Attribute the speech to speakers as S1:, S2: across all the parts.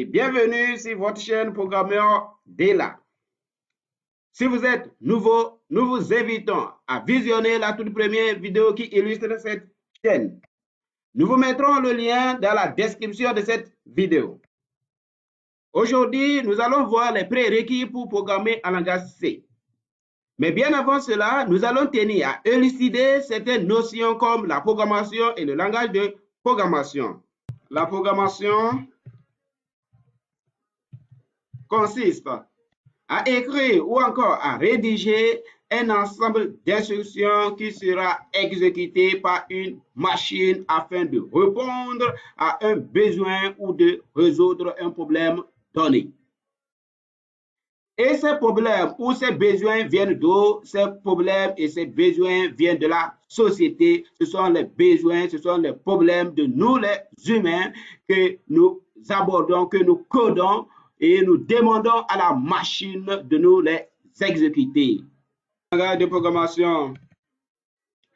S1: Bienvenue sur votre chaîne Programmeur Dela. Si vous êtes nouveau, nous vous invitons à visionner la toute première vidéo qui illustre cette chaîne. Nous vous mettrons le lien dans la description de cette vidéo. Aujourd'hui, nous allons voir les prérequis pour programmer en langage C. Mais bien avant cela, nous allons tenir à élucider certaines notions comme la programmation et le langage de programmation. La programmation consiste à écrire ou encore à rédiger un ensemble d'instructions qui sera exécuté par une machine afin de répondre à un besoin ou de résoudre un problème donné. Et ces problèmes ou ces besoins viennent d'où? Ces problèmes et ces besoins viennent de la société. Ce sont les besoins, ce sont les problèmes de nous les humains que nous abordons, que nous codons et nous demandons à la machine de nous les exécuter. Le langage de programmation,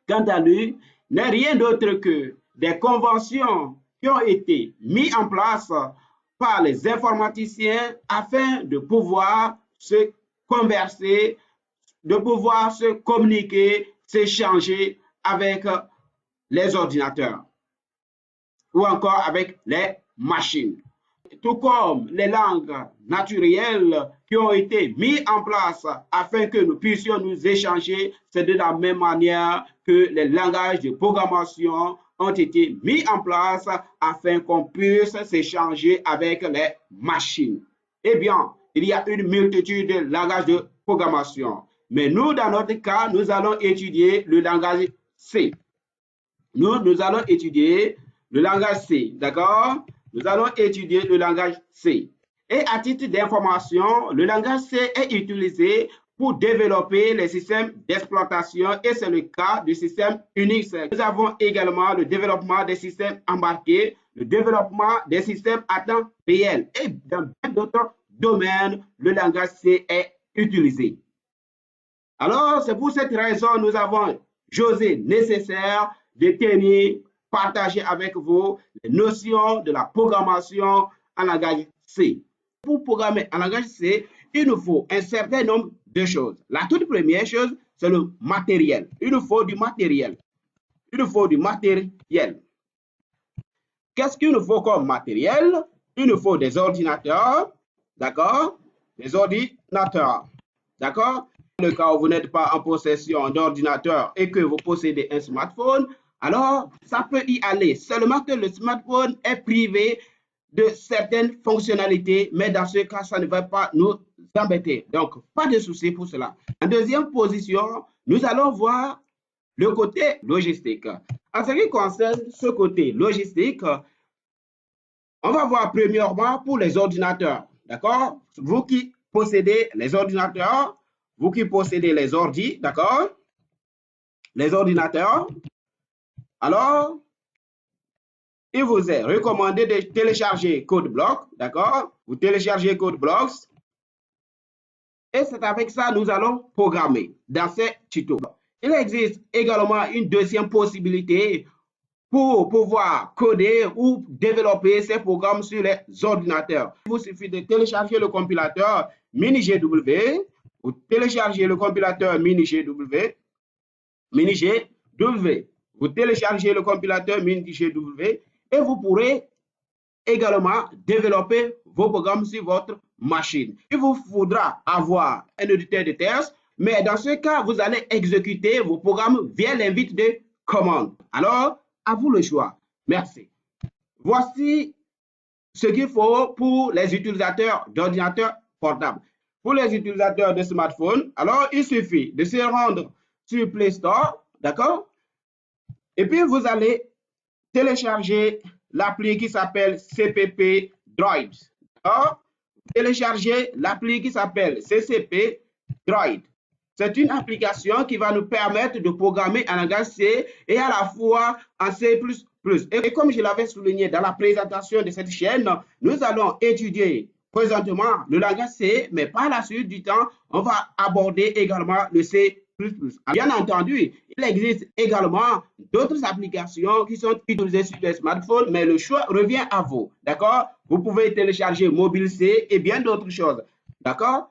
S1: quant à lui, n'est rien d'autre que des conventions qui ont été mises en place par les informaticiens afin de pouvoir se converser, de pouvoir se communiquer, s'échanger avec les ordinateurs ou encore avec les machines. Tout comme les langues naturelles qui ont été mises en place afin que nous puissions nous échanger, c'est de la même manière que les langages de programmation ont été mis en place afin qu'on puisse s'échanger avec les machines. Eh bien, il y a une multitude de langages de programmation. Mais nous, dans notre cas, nous allons étudier le langage C. Nous allons étudier le langage C, d'accord? Nous allons étudier le langage C. Et à titre d'information, le langage C est utilisé pour développer les systèmes d'exploitation et c'est le cas du système Unix. Nous avons également le développement des systèmes embarqués, le développement des systèmes à temps réel et dans bien d'autres domaines, le langage C est utilisé. Alors, c'est pour cette raison que nous avons jugé nécessaire de partager avec vous les notions de la programmation en langage C. Pour programmer en langage C, il nous faut un certain nombre de choses. La toute première chose, c'est le matériel. Il nous faut du matériel. Il nous faut du matériel. Qu'est-ce qu'il nous faut comme matériel? Il nous faut des ordinateurs, d'accord? Des ordinateurs, d'accord? Dans le cas où vous n'êtes pas en possession d'ordinateur et que vous possédez un smartphone, alors ça peut y aller. Seulement que le smartphone est privé de certaines fonctionnalités, mais dans ce cas, ça ne va pas nous embêter. Donc, pas de souci pour cela. En deuxième position, nous allons voir le côté logistique. En ce qui concerne ce côté logistique, on va voir premièrement pour les ordinateurs. D'accord? Vous qui possédez les ordinateurs, vous qui possédez les ordi, d'accord? Les ordinateurs. Alors, il vous est recommandé de télécharger CodeBlock, d'accord? Vous téléchargez CodeBlocks. Et c'est avec ça que nous allons programmer dans ces tutos. Il existe également une deuxième possibilité pour pouvoir coder ou développer ces programmes sur les ordinateurs. Il vous suffit de télécharger le compilateur MiniGW. Vous téléchargez le compilateur MiniGW. Vous téléchargez le compilateur MiniGW et vous pourrez également développer vos programmes sur votre machine. Il vous faudra avoir un éditeur de texte, mais dans ce cas, vous allez exécuter vos programmes via l'invite de commande. Alors, à vous le choix. Merci. Voici ce qu'il faut pour les utilisateurs d'ordinateurs portables. Pour les utilisateurs de smartphones, alors il suffit de se rendre sur Play Store, d'accord? Et puis, vous allez télécharger l'appli qui s'appelle CPP Droid. Téléchargez l'appli qui s'appelle CCP Droid. C'est une application qui va nous permettre de programmer en langage C et à la fois en C++. Et comme je l'avais souligné dans la présentation de cette chaîne, nous allons étudier présentement le langage C, mais par la suite du temps, on va aborder également le C++. Bien entendu, il existe également d'autres applications qui sont utilisées sur les smartphones, mais le choix revient à vous, d'accord? Vous pouvez télécharger Mobile C et bien d'autres choses. D'accord?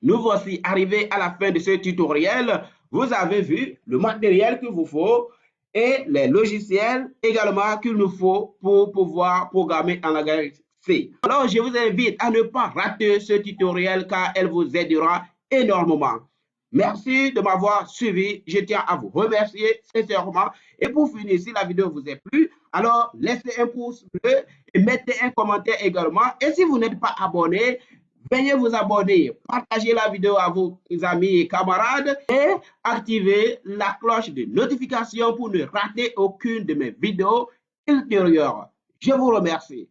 S1: Nous voici arrivés à la fin de ce tutoriel. Vous avez vu le matériel qu'il vous faut et les logiciels également qu'il nous faut pour pouvoir programmer en langage C. Alors, je vous invite à ne pas rater ce tutoriel car elle vous aidera énormément. Merci de m'avoir suivi. Je tiens à vous remercier sincèrement. Et pour finir, si la vidéo vous a plu, alors laissez un pouce bleu et mettez un commentaire également. Et si vous n'êtes pas abonné, veuillez vous abonner, partagez la vidéo à vos amis et camarades et activez la cloche de notification pour ne rater aucune de mes vidéos ultérieures. Je vous remercie.